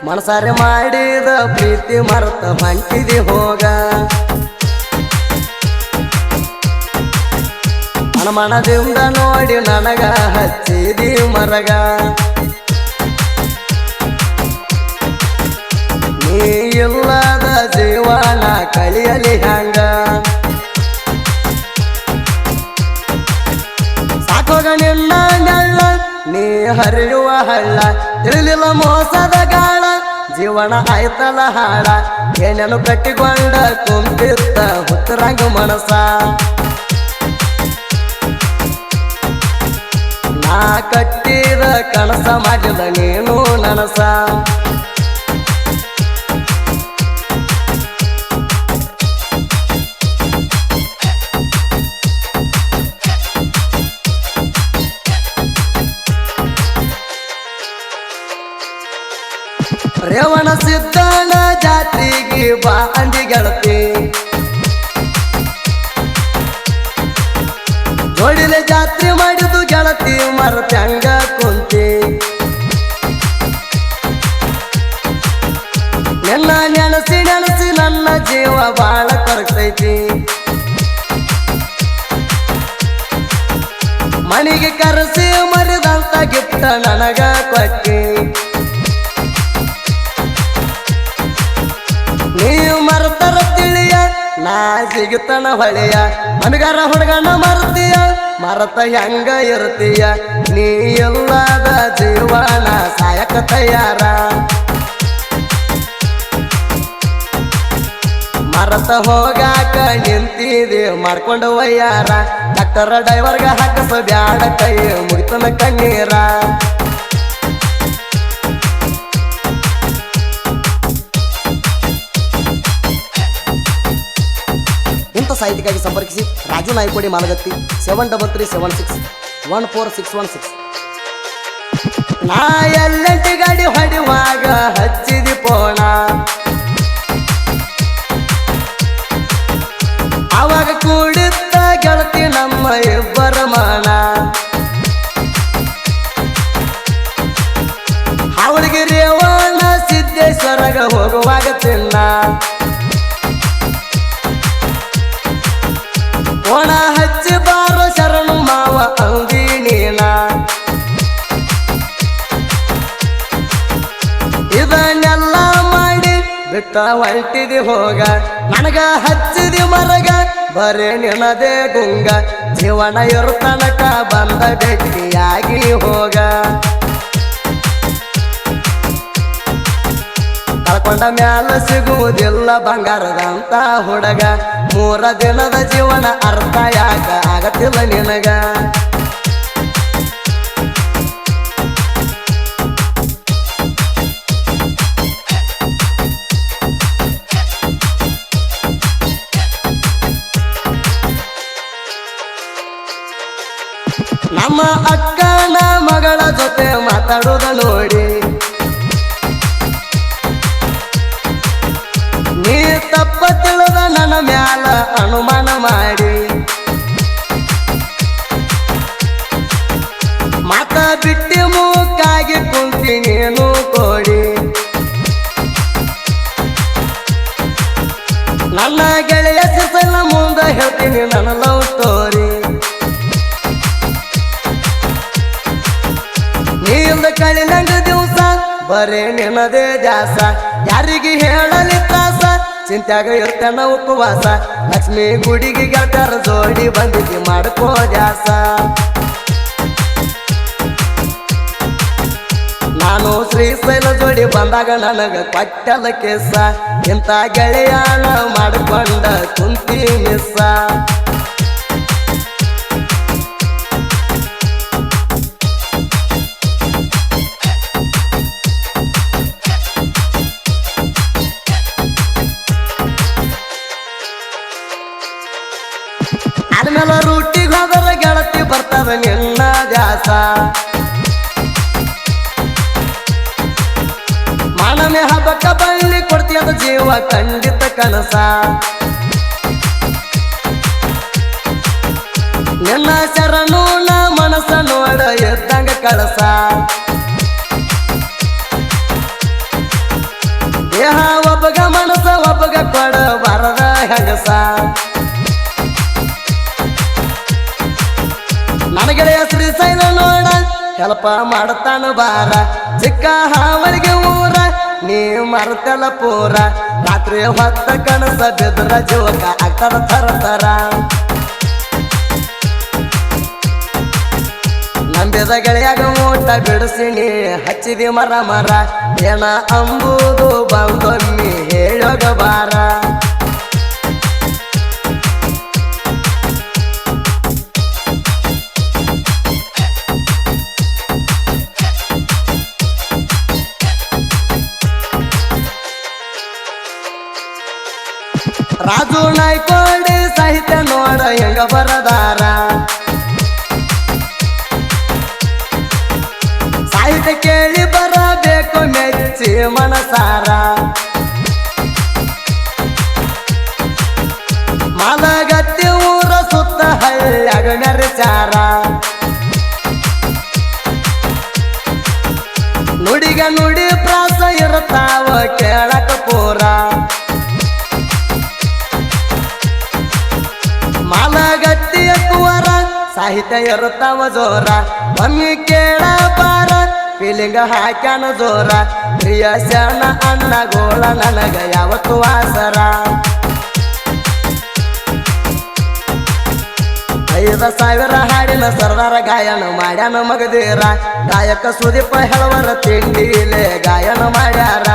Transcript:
ಮನಸಾರೆ ಮಾಡಿದ ಪ್ರೀತಿ ಮರೆತ ಹೊಂಟಿದಿ ಹೋಗ ಮನದಿಂದ ನೋಡಿ ನನಗ ಹಚ್ಚಿದಿ ಮರಗ ನೀ ಇಲ್ಲದ ಜೀವನ ಕಳಿಯಲಿ ಹಂಗ ಸಾಕೋಗ ನಿನ್ನ ನೆಳ್ಳ ನೀ ಹರಿಯುವ ಹಳ್ಳ ತಿಳಿಲಿಲ್ಲ ಮೋಸದ ಗಾಳ ಜೀವನ ಆಯ್ತಲ್ಲ ಹಾಳ ಏನೇನು ಕಟ್ಟಿಕೊಂಡ ಕುಂತಿತ್ತ ಹುತ್ತರಂಗ ಮನಸ ನಾ ಕಟ್ಟಿದ ಕನಸ ಮಾಡಿದ ನೀನು ನನಸ ರೇವಣ ಸಿದ್ದನ ಜಾತ್ರೆಗೆ ಬಾ ಅಂದಿ ಗೆಳತಿ ಜೋಡಿಲೆ ಜಾತ್ರೆ ಮಾಡಿದು ಗೆಳತಿ ಮರತ್ಯಂಗ ಕುಂತಿ ನಿನ್ನ ನೆನಸಿ ನನ್ನ ಜೀವ ಬಾಳ ಕರಗ್ತೈತಿ ಮನೆಗೆ ಕರೆಸಿ ಮರಿದಂತ ಗಿಫ್ಟ ನನಗ ಕೊಟ್ಟಿ ನೀವು ಮರತರ ತಿಳಿಯ ನಾ ಸಿಗುತ್ತನ ಹೊಳೆಯ ಮನಗಾರ ಹುಡುಗನ ಮರ್ತೀಯ ಮರತ ಹೆಂಗ ಇರ್ತೀಯ ನೀ ಎಲ್ಲದ ಜೀವನ ಸಾಯಕ ತಯಾರ ಮರತ ಹೋಗಾಕ ನಿಂತಿದೆ ಮಾಡ್ಕೊಂಡು ಒಯ್ಯಾರ ಡಾಕ್ಟರ್ ಡ್ರೈವರ್ಗ ಹಾಕಸ ಬ್ಯಾಡ ಕೈ ಮುಗಿತನ ಕಣ್ಣೀರ ಇಂಥ ಸಾಹಿತ್ಯಕ್ಕಾಗಿ ಸಂಪರ್ಕಿಸಿ ರಾಜು ನಾಯ್ಕೋಡಿ ಮಾಲಗತ್ತಿ 7376144616 ನಾ ಎಲ್ಲಂಟಿ ಗಾಡಿ ಹೊಡಿವಾಗ ಹಚ್ಚಿದಿ ಪೋಣ ಆವಾಗ ಕೂಡಿದ್ದ ಗೆಳತಿ ನಮ್ಮ ಇಬ್ಬರ ಮಾನ ಅವಳಿಗೆ ರೇವಣ ಸಿದ್ದೇಶ್ವರಗ ಹೋಗುವಾಗ ಚಿನ್ನ ಒಣ ಹಚ್ಚಿ ಬಾರೋ ಶರಣು ಮಾವ ಅಂದಿ ನೀನ ಇದನ್ನೆಲ್ಲ ಮಾಡಿ ಬಿಟ್ಟ ಹೊಂಟಿದಿ ಹೋಗ ನನಗ ಹಚ್ಚಿದಿ ಮರಗ ಬರೇ ನಿನದೇ ಗುಂಗ ಜೀವನ ಇರುತ್ತನಕ ಬಂದ ಭೇಟಿಯಾಗಿ ಹೋಗ ಕಳ್ಕೊಂಡ ಮ್ಯಾಲ ಸಿಗುವುದಿಲ್ಲ ಬಂಗಾರದಂತ ಹುಡುಗ 3 ದಿನದ ಜೀವನ ಅರ್ಥ ಯಾಕ ಆಗತ್ತಿಲ್ಲ ನಿನಗ ನಮ್ಮ ಅಕ್ಕನ ಮಗಳ ಜೊತೆ ಮಾತಾಡುದ ನೋಡಿ ನೀ ತಪ್ಪ ತಿಳಿದ ನನ್ನ ಮ್ಯಾಲ ಅನುಮಾನ ಮಾಡಿ ಮಾತ ಬಿಟ್ಟಿ ಮೂಕಾಗಿ ಕುಂತಿ ನೀನು ಕೋಡಿ ನನ್ನ ಗೆಳೆಯ ಸಿಸಲ ಮುಂದ ಹೇಳ್ತೀನಿ ನನ್ನ ಲವ್ ಸ್ಟೋರಿ ನೀಲ್ದ ಕಳಿಲಂಗ ದಿವಸ ಬರೇ ನಿನ್ನದೇ ದ್ಯಾಸ ಯಾರಿಗೆ ಹೇಳಲಿ ತ್ರಾಸ ಚಿಂತ್ಯಾಗ ಇರ್ತನ ಉಪವಾಸ ಲಕ್ಷ್ಮೀ ಗುಡಿಗೆ ಗೆಳತರ ಜೋಡಿ ಬಂದಿದ್ದಿ ಮಾಡ್ಕೋ ದ್ಯಾಸ ನಾನು ಶ್ರೀಶೈಲ ಜೋಡಿ ಬಂದಾಗ ನನಗ ಕೊಟ್ಟಲ ಕೇಸ ಇಂಥ ಗೆಳೆಯಾನ ಮಾಡಿಕೊಂಡ ಕುಂತಿ ಮಿಸ್ಸ ಆದ್ಮೇಲೆ ರೂಟಿಗೆ ಹೋದರ ಗೆಳತಿ ಬರ್ತದ ನಿನ್ನ ದ್ಯಾಸ ಮಾನಮೆ ಹಬ್ಬಕ್ಕ ಬಳ್ಳಿ ಕೊಡ್ತೀಯದ ಜೀವ ಖಂಡಿತ ಕನಸ ನಿನ್ನ ಶರಣು ನ ಮನಸ್ಸ ನೋಡ ಎದ್ದಂಗ ಕಳಸ ದೇಹ ಒಬ್ಬಗ ಮನಸ್ಸ ಒಬ್ಬಗ ಕೊಡಬಾರದ ಹೆಂಗಸ ನನಗೆಳೆಯ ಶ್ರೀಶೈಲ ನೋಡ ಹೆಲ್ಪ ಮಾಡತಾನ ಬಾರ ಚಿಕ್ಕ ಹಾವಳಿಗೆ ಊರ ನೀ ಮರ್ತಲ್ಲ ಪೂರ ರಾತ್ರಿ ಹೊತ್ತ ಕನಸ ಬಿದ್ರ ಜೀವಕ ಆಗ್ತಾರ ತರ ತರ ನಂಬಿದ ಗೆಳೆಯಾಗ ಊಟ ಬಿಡಿಸಿನಿ ಹಚ್ಚಿದಿ ಮರ ಮರ ಏನ ಅಂಬುದು ಬಂದೊಮ್ಮಿ ಹೇಳೋಗ ಬಾರ ರಾಜು ನಾಯ್ಕೋಡಿ ಸಾಹಿತ್ಯ ನೋಡ ಹೆಂಗ ಬರದಾರ ಸಾಹಿತ್ಯ ಕೇಳಿ ಬರಬೇಕು ಮೆಚ್ಚಿ ಮನಸಾರ ಮಾಲಗತ್ತಿ ಊರ ಸುತ್ತ ಹಳ್ಳ್ಯಾಗ ಮೆರೆಚಾರ ನುಡಿಗ ನುಡಿ ಪ್ರಾಸ ಇರ್ತಾವ ಕೇಳಕ ಪೂರ ಮಾಲಗತ್ತಿಯ ಕುವರ ಸಾಹಿತ್ಯ ಇರುತ್ತಾವ ಜೋರ ಒಮ್ಮೆ ಕೇಳ ಬಾರ ಫೀಲಿಂಗ ಹಾಕ್ಯಾನ ಜೋರ ಪ್ರಿಯ ಶರಣ ಅಣ್ಣ ಗೋಳ ನನಗ ಯಾವತ್ತು ವಾಸರ 5,000 ಹಾಡಿನ ಸರ್ದಾರ ಗಾಯನ ಮಾಡ್ಯಾನ ಮಗದೀರ ಗಾಯಕ ಸುದೀಪ ಹೆಳವರ ತಿಂಡಿಲೆ ಗಾಯನ ಮಾಡ್ಯಾರ